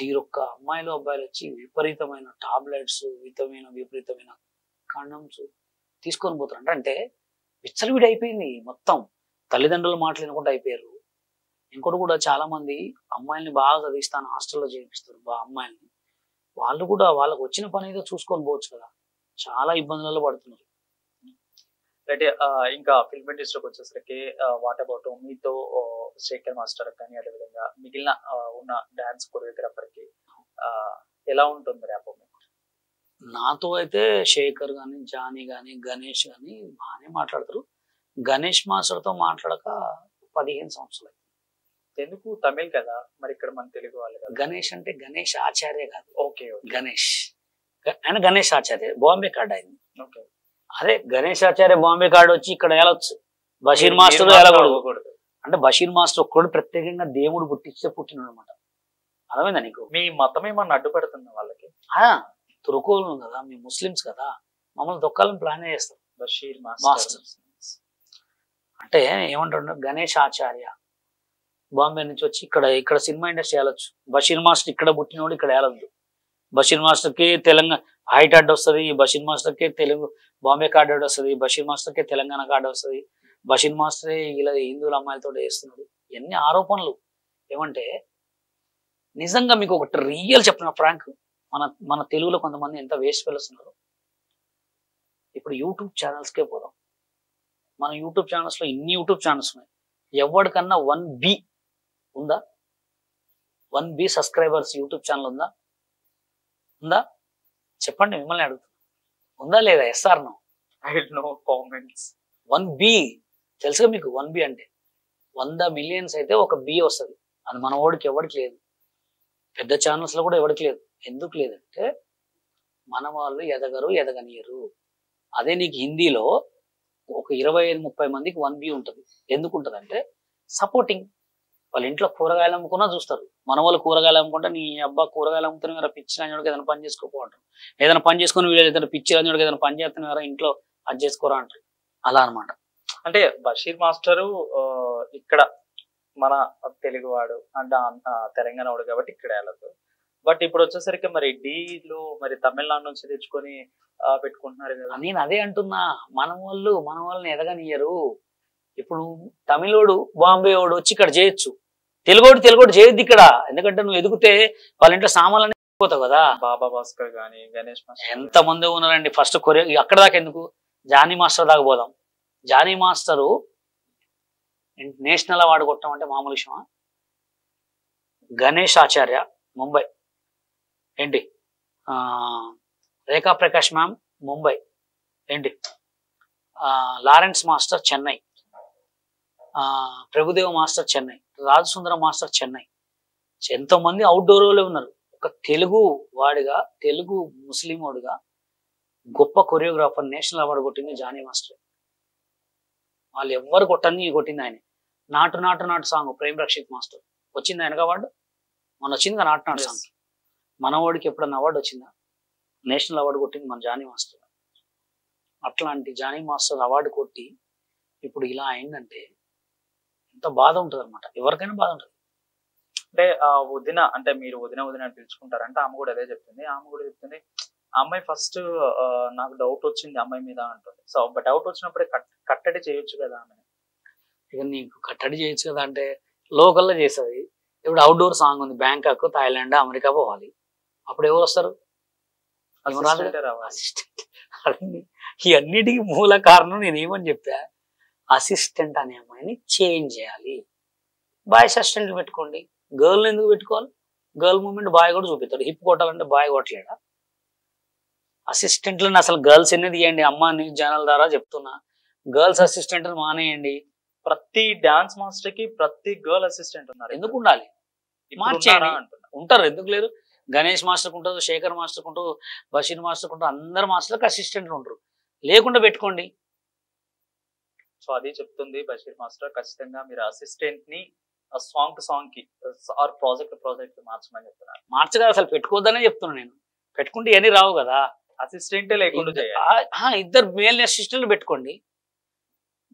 తీరొక్క అమ్మాయిలు అబ్బాయిలు వచ్చి విపరీతమైన టాబ్లెట్స్ విపరీతమైన కండమ్స్ తీసుకొని పోతారు. అంటే విచ్చలవిడి అయిపోయింది మొత్తం. తల్లిదండ్రుల మాటలు వినకుండా అయిపోయారు. ఇంకోటి కూడా చాలా మంది అమ్మాయిల్ని బాగా చదివిస్తాను హాస్టల్లో చేర్పిస్తారు అమ్మాయిల్ని. వాళ్ళు కూడా వాళ్ళకి వచ్చిన పని ఏదో చూసుకొని పోవచ్చు కదా. చాలా ఇబ్బందులలో పడుతున్నారు. అంటే ఇంకా ఫిల్మ్ ఇండస్ట్రీకి వచ్చేసరికి వాట్ అబౌట్ మీతో శేఖర్ మాస్టర్ కానీ అదేవిధంగా మిగిలిన ఉన్న డాన్స్ కొరియోగ్రాఫర్కి ఎలా ఉంటుంది ర్యాపో? నాతో అయితే శేఖర్ కానీ జానీ కానీ గణేష్ కానీ బాగానే మాట్లాడతారు. గణేష్ మాస్టర్తో మాట్లాడక 15 సంవత్సరాలు. ఎందుకు? తమిళ్ కదా, మరి ఇక్కడ మన తెలుగు వాళ్ళు కదా. గణేష్ అంటే గణేష్ ఆచార్య కాదు. ఓకే, గణేష్ ఆయన గణేష్ ఆచార్య బాంబే కార్డ్ అయింది. ఓకే, అదే గణేష్ ఆచార్య బాంబే కార్డు వచ్చి ఇక్కడ వెళ్ళొచ్చు. బషీర్ మాస్టర్ వెళ్ళకూడదు. అంటే బషీర్ మాస్టర్ ఒక్కడు ప్రత్యేకంగా దేవుడు పుట్టిస్తే పుట్టినాడు అనమాట. అర్థమైందా నీకు? మీ మతం ఏమన్నా అడ్డుపడుతుంది వాళ్ళకి? తురుకోలు కదా, మీ ముస్లిమ్స్ కదా, మమ్మల్ని దొక్కాలని ప్లాన్ చేస్తారు. బషీర్ మాస్టర్ అంటే ఏమంటాడు, గణేష్ ఆచార్య బాంబే నుంచి వచ్చి ఇక్కడ సినిమా ఇండస్ట్రీ వెళ్ళొచ్చు. బషీర్ మాస్టర్ ఇక్కడ పుట్టినోడు ఇక్కడ వెళ్ళొద్దు. బషీర్ మాస్టర్కి తెలంగాణ హైట్ అడ్డు వస్తుంది, బషీర్ మాస్టర్కి తెలుగు బాంబే కార్డు అడ్డు వస్తుంది, బషీర్ మాస్టర్కి తెలంగాణ కార్డు వస్తుంది, బషీర్ మాస్టరే ఇలా హిందువుల అమ్మాయిలతో వేస్తున్నాడు. ఎన్ని ఆరోపణలు. ఏమంటే నిజంగా మీకు ఒకటి రియల్ చెప్తున్నా ఫ్రాంక్, మన తెలుగులో కొంతమంది ఎంత వేస్ట్ వెళ్తున్నారు. ఇప్పుడు యూట్యూబ్ ఛానల్స్కే పోదాం. మన యూట్యూబ్ ఛానల్స్లో ఇన్ని యూట్యూబ్ ఛానల్స్ ఉన్నాయి. ఎవరికన్నా 1B ఉందా? 1B సబ్స్క్రైబర్స్ యూట్యూబ్ ఛానల్ ఉందా? చెప్పండి, మిమ్మల్ని అడుగుతున్నా. ఉందా లేదా? Yes or no? I no comments. 1B తెలుసుగా మీకు? 1B అంటే 100 మిలియన్స్ అయితే ఒక B వస్తుంది. అది మన వాడికి ఎవరికి లేదు. పెద్ద ఛానల్స్ లో కూడా ఎవరికి లేదు. ఎందుకు లేదంటే మన వాళ్ళు ఎదగనియరు. అదే నీకు హిందీలో ఒక 25-30 మందికి 1B ఉంటుంది. ఎందుకు ఉంటుంది అంటే సపోర్టింగ్. వాళ్ళ ఇంట్లో కూరగాయలు అమ్ముకున్నా చూస్తారు. మన వాళ్ళు కూరగాయలు అమ్ముకుంటే నీ అబ్బా కూరగాయలు అమ్ముతున్న పిచ్చి రాజుడికి ఏదైనా పని చేసుకోపోంటారు. ఏదైనా పని చేసుకుని వీళ్ళు ఏదైనా పిచ్చి రాజుడికి ఏదైనా పని చేస్తున్నారు ఇంట్లో అది చేసుకోరా అంటారు. అలా అనమాట. అంటే బషీర్ మాస్టరు ఇక్కడ మన తెలుగువాడు అంటే తెలంగాణ వాడు కాబట్టి ఇక్కడ వెళ్ళదు. బట్ ఇప్పుడు వచ్చేసరికి మరి డీలో మరి తమిళనాడు నుంచి తెచ్చుకొని పెట్టుకుంటున్నారు కదా. నేను అదే అంటున్నా, మన వాళ్ళని ఎదగనియరు. ఇప్పుడు తమిళోడు బాంబే వాడు వచ్చి ఇక్కడ చేయొచ్చు, తెలుగోడు చేయొద్దు ఇక్కడ. ఎందుకంటే నువ్వు ఎదిగితే వాళ్ళ ఇంట్లో సామాన్లు పోతావు కదా. బాబా భాస్కర్ గానీ గణేష్ మాస్టర్ ఎంత మంది ఉన్నారండి. ఫస్ట్ అక్కడ దాకా ఎందుకు, జానీ మాస్టర్ దాకా పోదాం. జానీ మాస్టరు నేషనల్ అవార్డు కొట్టడం అంటే మామూలు విషయమా? గణేష్ ఆచార్య ముంబై ఏంటి, రేఖా ప్రకాష్ మ్యామ్ ముంబై ఏంటి, Lawrence master Chennai, Prabhudeva master Chennai, Rajasundaram master Chennai. ఎంతో మంది అవుట్డోర్ వాళ్ళే ఉన్నారు. ఒక తెలుగు వాడిగా, తెలుగు ముస్లిం వాడిగా గొప్ప కొరియోగ్రాఫర్ నేషనల్ అవార్డు కొట్టింది జానీ మాస్టర్. వాళ్ళు ఎవ్వరు కొట్టింది ఆయన. నాటు సాంగ్ ప్రేమ్ రక్షిత్ మాస్టర్ వచ్చింది ఆయనకు అవార్డు. మన వచ్చింది నాటు సాంగ్. మన వాడికి ఎప్పుడన్నా అవార్డు వచ్చిందా? నేషనల్ అవార్డు కొట్టింది మన జానీ మాస్టర్. అట్లాంటి జానీ మాస్టర్ అవార్డు కొట్టి ఇప్పుడు ఇలా అయిందంటే ఎంత బాధ ఉంటుంది అనమాట. ఎవరికైనా బాధ ఉంటుంది. అంటే వదిన అంటే మీరు వదిన పిలుచుకుంటారంటే ఆమె కూడా అదే చెప్తుంది. ఆమె కూడా చెప్తుంది ఆ అమ్మాయి ఫస్ట్ నాకు డౌట్ వచ్చింది అమ్మాయి మీద అంటుంది. సో డౌట్ వచ్చినప్పుడే కట్టడి చేయొచ్చు కదా ఆమె. ఇక నీకు కట్టడి చేయొచ్చు కదా అంటే లోకల్లో చేస్తుంది. ఇప్పుడు అవుట్డోర్ సాంగ్ ఉంది, బ్యాంకాక్, థాయిలాండ్, అమెరికా పోవాలి. అప్పుడు ఎవరు వస్తారు? ఈ అన్నిటికీ మూల కారణం నేనేమని చెప్పా, అసిస్టెంట్ అనే అమ్మాయిని చేంజ్ చేయాలి. బాయ్స్ అసిస్టెంట్ పెట్టుకోండి. గర్ల్ ఎందుకు పెట్టుకోవాలి? గర్ల్ మూమెంట్ బాయ్ కూడా చూపిస్తాడు. హిప్ కొట్టాలంటే బాయ్ కొట్టలేడా? అసిస్టెంట్లను అసలు గర్ల్స్ అనేది ఇవ్వండి. అమ్మ నీ ఛానల్ ద్వారా చెప్తున్నా, గర్ల్స్ అసిస్టెంట్ మానేయండి. ప్రతి డాన్స్ మాస్టర్ కి ప్రతి గర్ల్ అసిస్టెంట్ ఉన్నారు. ఎందుకు ఉండాలి? మార్చేయండి. ఉంటారు, ఎందుకు లేరు? గణేష్ మాస్టర్కి ఉంటారు, శేఖర్ మాస్టర్కి ఉంటారు, బషీర్ మాస్టర్కి ఉంటారు. అందరు మాస్టర్కి అసిస్టెంట్లు ఉంటారు. లేకుండా పెట్టుకోండి. సో అది చెప్తుంది బషీర్ మాస్టర్. ఖచ్చితంగా మీరు అసిస్టెంట్ ని సాంగ్ కి ఆర్ ప్రాజెక్ట్ మార్చమని చెప్తున్నారు. మార్చగా అసలు పెట్టుకోవద్దనే చెప్తున్నా నేను. పెట్టుకుంటే ఇవన్నీ రావు కదా. అసిస్టెంటే లేకుండా ఇద్దరు మేల్ అసిస్టెంట్లు పెట్టుకోండి.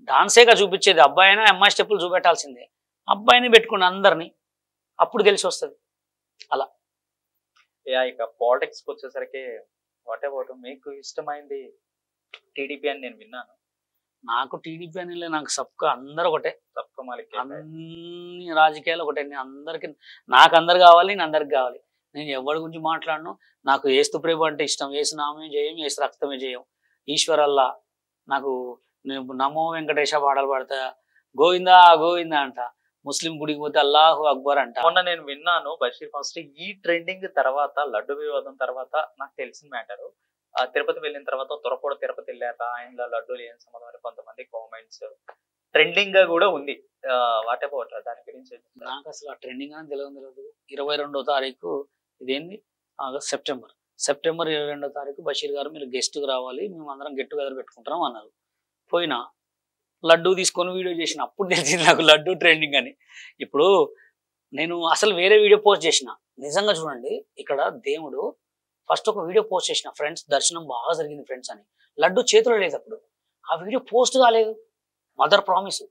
డాన్సేగా చూపించేది. అబ్బాయి అయినా అమ్మాయి స్టెప్పులు చూపెట్టాల్సిందే. అబ్బాయిని పెట్టుకోండి అందరినీ, అప్పుడు తెలిసి వస్తుంది. అలా ఇక పాలిటిక్స్ కి వచ్చేసరికి వాట్ అబౌట్ మీకు ఇష్టమైంది టీడీపీ అని నేను విన్నాను. నాకు టీడీపీ అని నాకు సబ్కా అందరు ఒకటే, సబ్కా మాలిక్ అన్ని రాజకీయాలు ఒకటే. నేను అందరికి, నాకు అందరు కావాలి, నేను అందరికి కావాలి. నేను ఎవరి గురించి మాట్లాడను. నాకు ఏస్తు ప్రేమ అంటే ఇష్టం. ఏసు నామే జయం, ఏసు రక్తమే జయం, ఈశ్వరల్లా. నాకు నేను నమో వెంకటేశ పాటలు పాడతా, గోవిందా గోవిందా అంట. ముస్లిం గుడికి పోతే అల్లాహు అక్బర్ అంట. మొన్న నేను విన్నాను బషీర్ ఫస్ట్ ఈ ట్రెండింగ్ తర్వాత, లడ్డు వివాదం తర్వాత నాకు తెలిసిన మ్యాటర్, తిరుపతి వెళ్ళిన తర్వాత త్వరపూడ తిరుపతి వెళ్ళాక ఆయనలో లడ్డూలు ఏం సంబంధం అని కొంతమంది కామెంట్స్ ట్రెండింగ్ గా కూడా ఉంది. వాట్ అబౌట్ దాని గురించి? నాకు అసలు ఆ ట్రెండింగ్ అని తెలియదు. 22వ తారీఖు ఇదేంది, సెప్టెంబర్ 22వ తారీఖు బషీర్ గారు మీరు గెస్ట్ రావాలి, మేము అందరం గెట్ టుగెదర్ పెట్టుకుంటాం అన్నారు. పోయినా లడ్డు తీసుకొని వీడియో చేసిన, అప్పుడు తెలిసింది నాకు లడ్డు ట్రెండింగ్ అని. ఇప్పుడు నేను అసలు వేరే వీడియో పోస్ట్ చేసిన. నిజంగా చూడండి, ఇక్కడ దేవుడు ఫస్ట్ ఒక వీడియో పోస్ట్ చేసిన, ఫ్రెండ్స్ దర్శనం బాగా జరిగింది ఫ్రెండ్స్ అని. లడ్డు చేతిలో లేదు అప్పుడు. ఆ వీడియో పోస్ట్ కాలేదు. మదర్ ప్రామిస్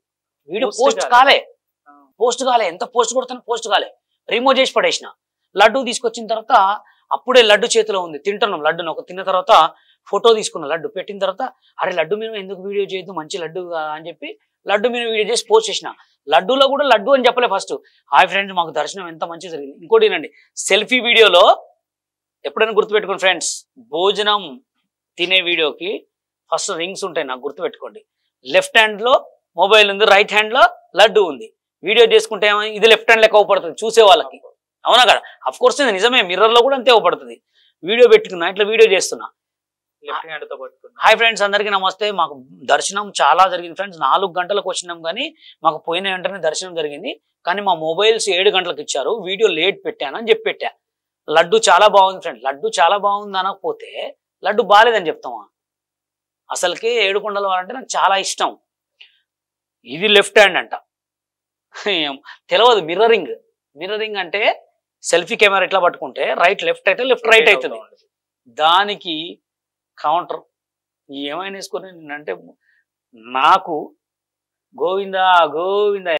వీడియో పోస్ట్ కాలే. ఎంత పోస్ట్ కొడుతున్నా పోస్ట్ కాలే. రిమూవ్ చేసి పడేసిన. లడ్డు తీసుకొచ్చిన తర్వాత అప్పుడే లడ్డు చేతిలో ఉంది, తింటున్నాం లడ్డును. ఒక తిన్న తర్వాత ఫోటో తీసుకున్నా, లడ్డు పెట్టిన తర్వాత అరే లడ్డు మీద ఎందుకు వీడియో చేయొద్దు, మంచి లడ్డు అని చెప్పి లడ్డు మీద వీడియో చేసి పోస్ట్ చేసిన. లడ్డూలో కూడా లడ్డు అని చెప్పలే ఫస్ట్. హాయ్ ఫ్రెండ్స్ మాకు దర్శనం ఎంత మంచిగా జరిగింది. ఇంకోటి ఏనండి, సెల్ఫీ వీడియోలో ఎప్పుడైనా గుర్తుపెట్టుకోండి ఫ్రెండ్స్, భోజనం తినే వీడియోకి ఫస్ట్ రింగ్స్ ఉంటాయి, నాకు గుర్తుపెట్టుకోండి. లెఫ్ట్ హ్యాండ్ లో మొబైల్ ఉంది, రైట్ హ్యాండ్ లో లడ్డు ఉంది. వీడియో చేసుకుంటే ఏమో ఇది లెఫ్ట్ హ్యాండ్ లెక్క అవపడుతుంది చూసే వాళ్ళకి, అవునా కదా? అఫ్ కోర్స్ ఇది నిజమే, మిర్రర్ లో కూడా అంతే అవపడుతుంది. వీడియో పెట్టుకున్నా, ఇట్లా వీడియో చేస్తున్నా. హాయ్ ఫ్రెండ్స్ అందరికీ నమస్తే. మాకు దర్శనం చాలా జరిగింది ఫ్రెండ్స్. 4 గంటలకు వచ్చినాం కానీ మాకు పోయిన వెంటనే దర్శనం జరిగింది. కానీ మా మొబైల్స్ 7 గంటలకు ఇచ్చారు, వీడియో లేట్ పెట్టానని చెప్పి పెట్టా. లడ్డు చాలా బాగుంది ఫ్రెండ్. లడ్డు చాలా బాగుంది అనకపోతే లడ్డు బాగాలేదని చెప్తామా? అసలుకే ఏడుకొండల వారంటే నాకు చాలా ఇష్టం. ఇది లెఫ్ట్ హ్యాండ్ అంట, తెలియదు. మిర్రరింగ్ అంటే సెల్ఫీ కెమెరా ఎట్లా పట్టుకుంటే రైట్ లెఫ్ట్ అయితే లెఫ్ట్ రైట్ అవుతుంది. దానికి కౌంటర్ ఏమైనా వేసుకొని అంటే నాకు గోవిందా గోవిందా